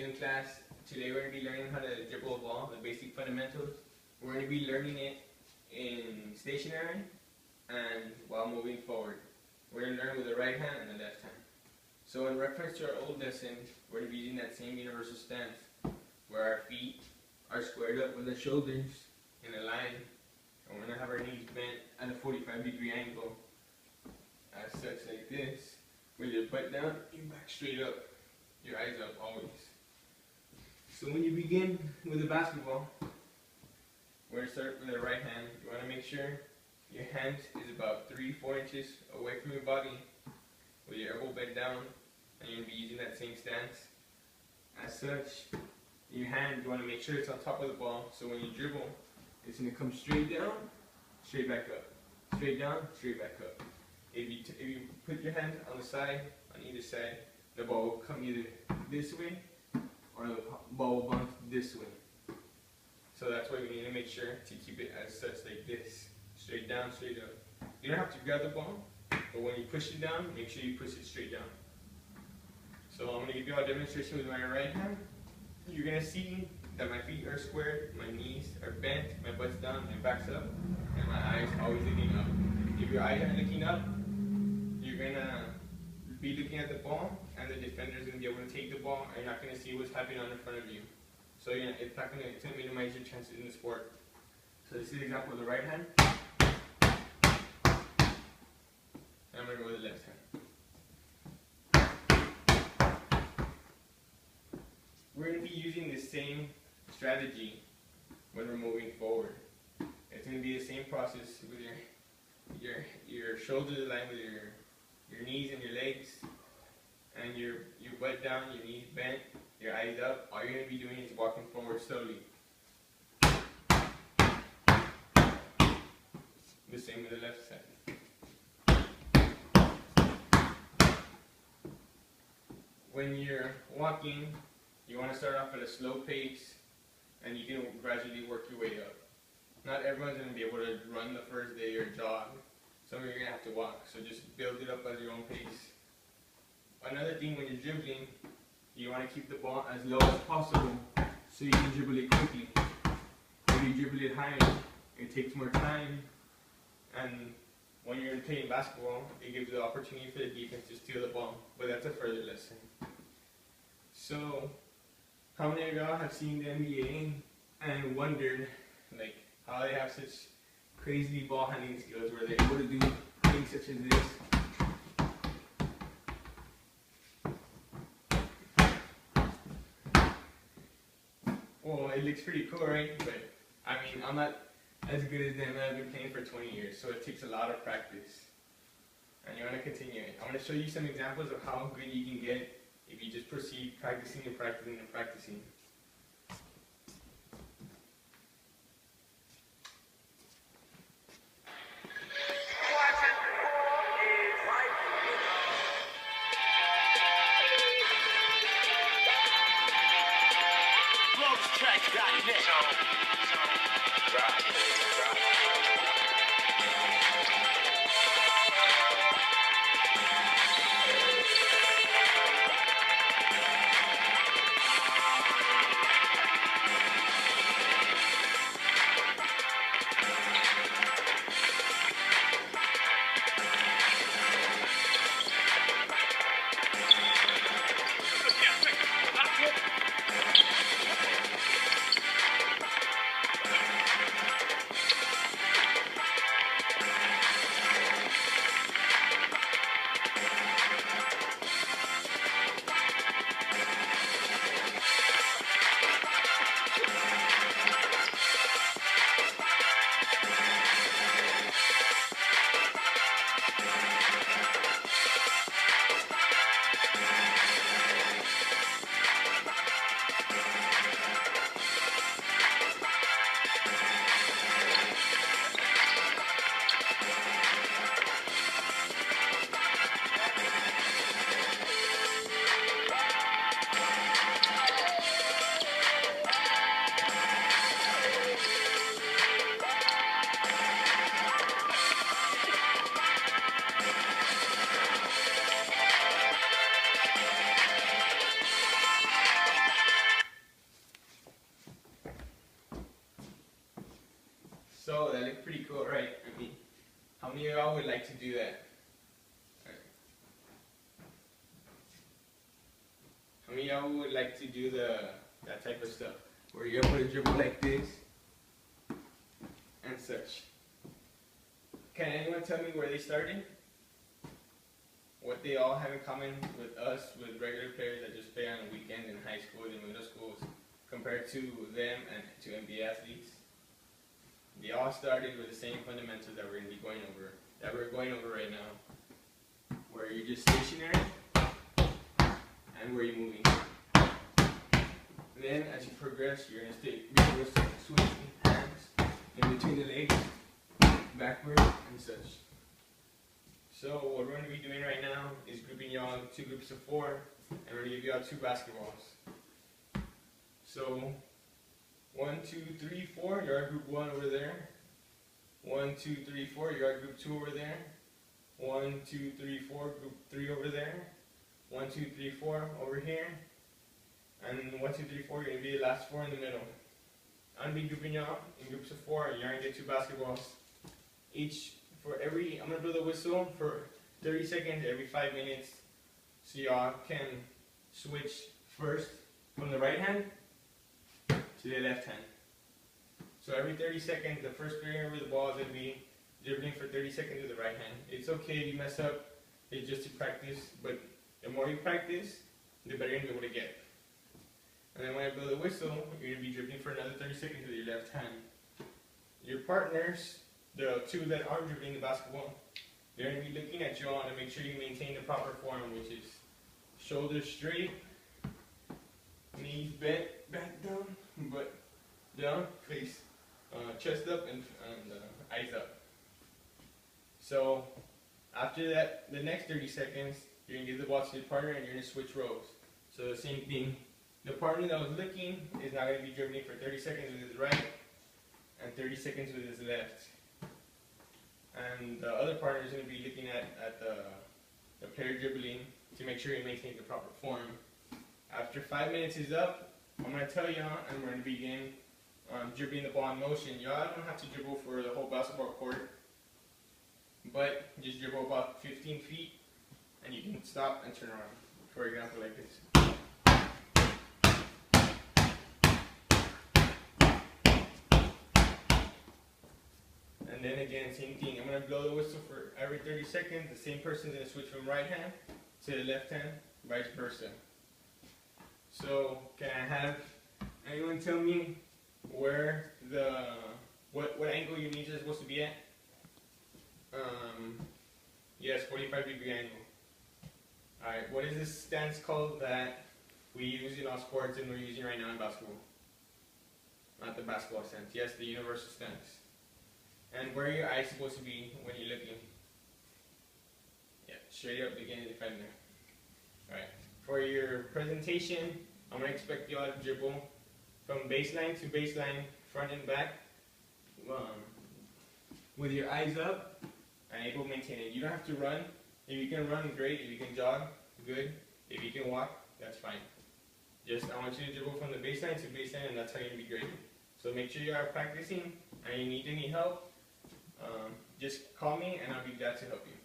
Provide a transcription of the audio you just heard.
In class, today we're going to be learning how to dribble a ball, the basic fundamentals. We're going to be learning it in stationary and while moving forward. We're going to learn with the right hand and the left hand. So in reference to our old lesson, we're going to be using that same universal stance where our feet are squared up with the shoulders in a line, and we're going to have our knees bent at a 45-degree angle as such, like this, with your butt down, your back straight up, your eyes up always. So when you begin with the basketball, we're going to start with the right hand. You want to make sure your hand is about 3-4 inches away from your body with your elbow bent down, and you're going to be using that same stance. As such, your hand, you want to make sure it's on top of the ball, so when you dribble, it's going to come straight down, straight back up. Straight down, straight back up. If you put your hand on the side, on either side, the ball will come either this way or the ball will bounce this way. So that's why we need to make sure to keep it as such, like this. Straight down, straight up. You don't have to grab the ball, but when you push it down, make sure you push it straight down. So I'm going to give you a demonstration with my right hand. You're going to see that my feet are squared, my knees are bent, my butt's down, my back's up, and my eyes always looking up. If your eyes aren't looking up, you're going to be looking at the ball, and the defender is going to be able to take the ball, and you're not going to see what's happening on in front of you. So it's not going to minimize your chances in the sport. So this is an example of the right hand. And I'm going to go with the left hand. We're going to be using the same strategy when we're moving forward. It's going to be the same process with your shoulders aligned with your knees and your legs, and your butt down, your knees bent, your eyes up. All you're going to be doing is walking forward slowly. The same with the left side. When you're walking, you want to start off at a slow pace, and you can gradually work your way up. Not everyone's going to be able to run the first day or jog. Some of you are going to have to walk, so just build it up at your own pace. Another thing, when you're dribbling, you want to keep the ball as low as possible so you can dribble it quickly. If you dribble it higher, it takes more time, and when you're playing basketball, it gives the opportunity for the defense to steal the ball, but that's a further lesson. So, how many of y'all have seen the NBA and wondered like how they have such crazy ball handling skills where they're able to do things such as this? Well, it looks pretty cool, right? But I mean, I'm not as good as them. I've been playing for 20 years, so it takes a lot of practice. And you want to continue it. I'm going to show you some examples of how good you can get if you just proceed practicing and practicing and practicing. So that looked pretty cool, right? I mean, how many of y'all would like to do that? Right. How many of y'all would like to do that type of stuff? Where you're able to dribble like this and such. Can anyone tell me where they started? What they all have in common with us, with regular players that just play on the weekends in high school and middle schools, compared to them and to NBA athletes? They all started with the same fundamentals that we're going over right now. Where you're just stationary and where you're moving. Then as you progress, you're gonna switch hands in between the legs, backward and such. So what we're going to be doing right now is grouping y'all into 2 groups of 4, and we're going to give y'all 2 basketballs. So 1, 2, 3, 4, you're group 1 over there. 1, 2, 3, 4, you're group 2 over there. 1, 2, 3, 4, group 3 over there. 1, 2, 3, 4 over here. And 1, 2, 3, 4, you're going to be the last 4 in the middle. I'm going to be grouping y'all in groups of 4, and you're going to get 2 basketballs. I'm going to blow the whistle for 30 seconds every 5 minutes, so y'all can switch first from the right hand to the left hand. So every 30 seconds, the first player with the ball is going to be dribbling for 30 seconds with the right hand. It's okay if you mess up, it's just to practice, but the more you practice, the better you're going to be able to get. And then when I blow the whistle, you're going to be dribbling for another 30 seconds with your left hand. Your partners, the 2 that are dribbling the basketball, they're going to be looking at you all to make sure you maintain the proper form, which is shoulders straight, knees bent, back down, butt down, face, chest up, and eyes up. So after that, the next 30 seconds, you're going to give the ball to your partner and you're going to switch roles. So the same thing. The partner that was looking is now going to be dribbling for 30 seconds with his right and 30 seconds with his left. And the other partner is going to be looking at the player dribbling to make sure he maintains the proper form. After 5 minutes is up, I'm going to tell y'all, and we're going to begin dribbling the ball in motion. Y'all don't have to dribble for the whole basketball court, but just dribble about 15 feet, and you can stop and turn around. For example, like this. And then again, same thing. I'm going to blow the whistle for every 30 seconds. The same person's going to switch from right hand to the left hand, vice versa. So, can I have anyone tell me where what angle your knees are supposed to be at? Yes, 45-degree angle. Alright, what is this stance called that we use in all sports and we're using right now in basketball? Not the basketball stance. Yes, the universal stance. And where are your eyes supposed to be when you're looking? Yeah, straight up beginning defender. Alright, for your presentation, I'm going to expect you all to dribble from baseline to baseline, front and back, with your eyes up and able to maintain it. You don't have to run. If you can run, great. If you can jog, good. If you can walk, that's fine. Just, I want you to dribble from the baseline to baseline, and that's how you're going to be great. So make sure you are practicing, and you need any help, just call me and I'll be glad to help you.